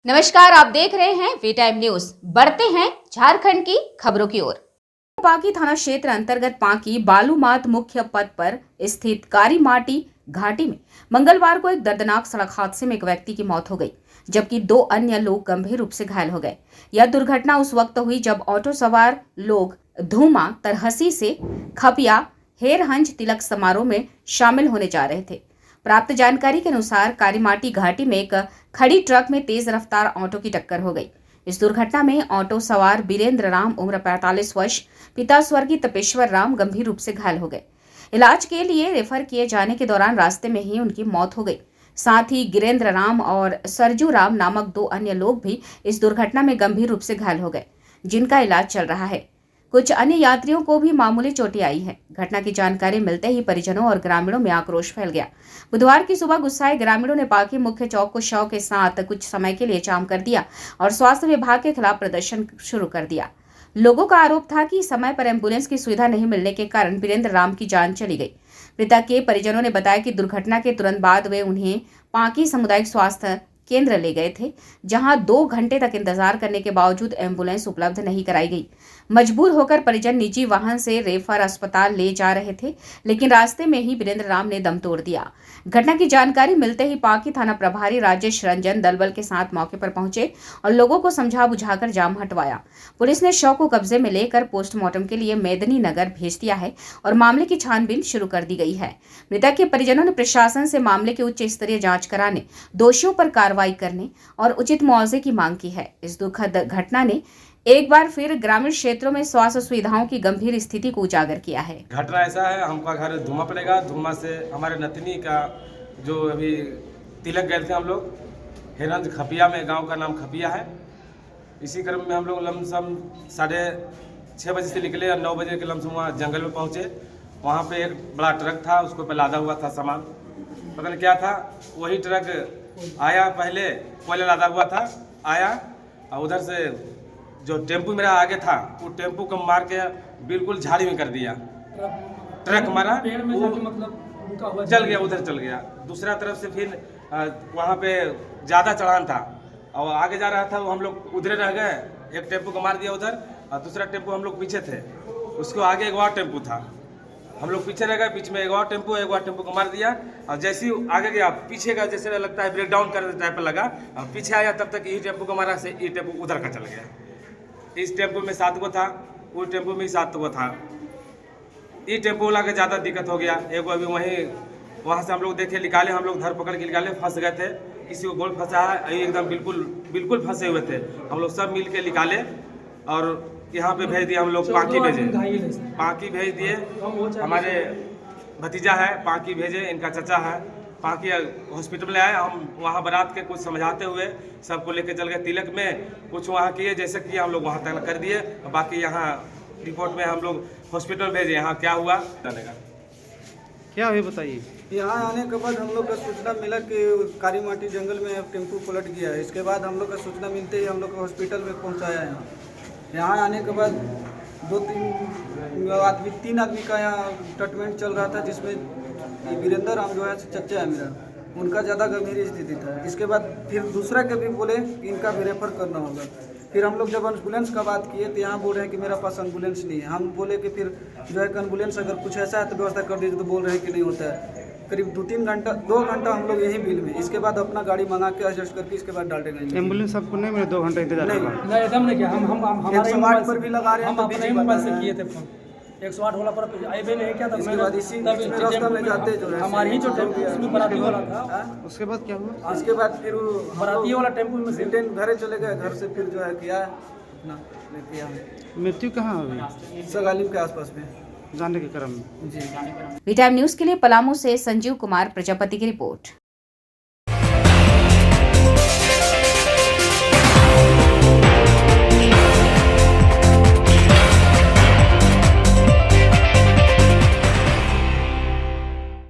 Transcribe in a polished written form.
नमस्कार, आप देख रहे हैं वी टाइम न्यूज। बढ़ते हैं झारखंड की खबरों की ओर। पांकी थाना क्षेत्र अंतर्गत पांकी बालूमाथ मुख्य पथ पर स्थित कारीमाटी घाटी में मंगलवार को एक दर्दनाक सड़क हादसे में एक व्यक्ति की मौत हो गई, जबकि 2 अन्य लोग गंभीर रूप से घायल हो गए। यह दुर्घटना उस वक्त हुई जब ऑटो सवार लोग धूमा तरहसी से खपिया हेरहंज तिलक समारोह में शामिल होने जा रहे थे। प्राप्त जानकारी के अनुसार कारीमाटी घाटी में एक खड़ी ट्रक में तेज रफ्तार ऑटो की टक्कर हो गई। इस दुर्घटना में ऑटो सवार बीरेंद्र राम उम्र 45 वर्ष पिता स्वर्गीय तपेश्वर राम गंभीर रूप से घायल हो गए। इलाज के लिए रेफर किए जाने के दौरान रास्ते में ही उनकी मौत हो गई। साथ ही गिरेंद्र राम और सरजू राम नामक 2 अन्य लोग भी इस दुर्घटना में गंभीर रूप से घायल हो गए, जिनका इलाज चल रहा है। कुछ अन्य यात्रियों को भी मामूली चोटें आई है। घटना की जानकारी मिलते ही परिजनों और ग्रामीणों में आक्रोश फैल गया। बुधवार की सुबह गुस्साए ग्रामीणों ने पांकी मुख्य चौक को शव के साथ कुछ समय के लिए जाम कर दिया और स्वास्थ्य विभाग के खिलाफ प्रदर्शन शुरू कर दिया। लोगों का आरोप था कि समय पर एम्बुलेंस की सुविधा नहीं मिलने के कारण वीरेंद्र राम की जान चली गई। मृतक के परिजनों ने बताया कि दुर्घटना के तुरंत बाद वे उन्हें पांकी सामुदायिक स्वास्थ्य केंद्र ले गए थे, जहां 2 घंटे तक इंतजार करने के बावजूद एम्बुलेंस उपलब्ध नहीं कराई गई। मजबूर होकर परिजन निजी वाहन से रेफर अस्पताल ले जा रहे थे, लेकिन रास्ते में ही वीरेंद्र राम ने दम तोड़ दिया। घटना की जानकारी मिलते ही पांकी थाना प्रभारी राजेश रंजन दलबल के साथ मौके पर पहुंचे और लोगों को समझा बुझाकर जाम हटवाया। पुलिस ने शव को कब्जे में लेकर पोस्टमार्टम के लिए मेदनी नगर भेज दिया है और मामले की छानबीन शुरू कर दी गई है। मृतक के परिजनों ने प्रशासन से मामले की उच्च स्तरीय जांच कराने, दोषियों पर कार्रवाई करने और उचित मुआवजे की मांग की है। इस दुखद घटना ने एक बार फिर ग्रामीण क्षेत्रों में स्वास्थ्य सुविधाओं की गंभीर स्थिति को उजागर किया है। घटना ऐसा है, हमका घर धुमा पड़ेगा। धुमा से हमारे नतनी का जो अभी तिलक गए थे हम लोग हेरंज खपिया में, गांव का नाम खपिया है। इसी क्रम में हम लोग लमसम 6:30 बजे से निकले और 9 बजे के लमसम वहाँ जंगल में पहुँचे। वहाँ पे एक बड़ा ट्रक था, उसको पे लादा हुआ था सामान, पता नहीं क्या था। वही ट्रक आया, पहले कोयला लादा हुआ था, आया और उधर से जो टेम्पू मेरा आगे था वो टेम्पू को मार के बिल्कुल झाड़ी में कर दिया। ट्रक मारा, मतलब चल गया, उधर चल गया। दूसरा तरफ से फिर वहाँ पे ज़्यादा चढ़ान था और आगे जा रहा था, वो हम लोग उधरे रह गए। एक टेम्पू को मार दिया उधर और दूसरा टेम्पू हम लोग पीछे थे, उसको आगे एक और टेम्पू था, हम लोग पीछे रह गए। बीच में एक और टेम्पू को मार दिया और जैसे ही आगे गया, पीछे का जैसे लगता है ब्रेक डाउन कर टाइप पर लगा और पीछे आया, तब तक ये टेम्पू को मारा से ये टेम्पू उधर का चल गया। इस टेम्पो में 7 गो था, उस टेम्पो में 7 गो था। ये टेम्पो वाला के ज़्यादा दिक्कत हो गया। एक अभी वहाँ से हम लोग देखे, निकाले, हम लोग धर पकड़ के निकाले, फंस गए थे। किसी को गोल फंसा है, एकदम बिल्कुल फंसे हुए थे। हम लोग सब मिल के निकाले और यहाँ पे भेज दिए। हम लोग पांकी भेज दिए। हमारे भतीजा है, पांकी भेजे, इनका चचा है, पांकी हॉस्पिटल में आए। हम वहाँ बारात के कुछ समझाते हुए सबको लेके चल गए तिलक में। कुछ वहाँ किए, जैसे किए हम लोग वहाँ तक कर दिए। बाकी यहाँ रिपोर्ट में हम लोग हॉस्पिटल भेजे, यहाँ क्या हुआ जानेगा। क्या हुई बताइए। यहाँ आने के बाद हम लोग का सूचना मिला कि कारीमाटी जंगल में टेम्पू पलट गया है। इसके बाद हम लोग का सूचना मिलते ही हम लोग को हॉस्पिटल में पहुँचाया है। यहाँ आने के बाद 3 आदमी का यहाँ ट्रीटमेंट चल रहा था, जिसमें वीरेंद्र राम जो है चच्चा है मेरा, उनका ज़्यादा गंभीर स्थिति था। इसके बाद फिर दूसरा के भी बोले कि इनका भी रेफर करना होगा। फिर हम लोग जब एम्बुलेंस का बात किए तो यहाँ बोल रहे हैं कि मेरा पास एम्बुलेंस नहीं है। हम बोले कि फिर जो है एम्बुलेंस अगर कुछ ऐसा है तो व्यवस्था कर दीजिए, तो बोल रहे हैं कि नहीं होता है। करीब 2 घंटा हम लोग यहीं बिल में, इसके बाद अपना गाड़ी मंगा के एडजस्ट करके इसके बाद डाल देंगे। एम्बुलेंस आपको नहीं मिले? 2 घंटा इंतजार नहीं, एकदम नहीं किया। हम हमारे 108 पर भी लगा रहे हैं, हम अपने मोबाइल से किए थे फोन। 108 वाला पर आए भी नहीं क्या था। इसके बाद इसी रास्ता में जाते जो है हमारी ही जो टेम्पो उसमें बराती वाला था। उसके बाद क्या हुआ? उसके बाद फिर बराती वाला टेम्पो में से रिटर्न घरे चले गए। घर से फिर जो है किया अपना लेके आए। मृत्यु कहाँ हुई? सगालिम के आसपास में जाने के क्रम में। जी। वी टाइम न्यूज के लिए पलामू से संजीव कुमार प्रजापति की रिपोर्ट।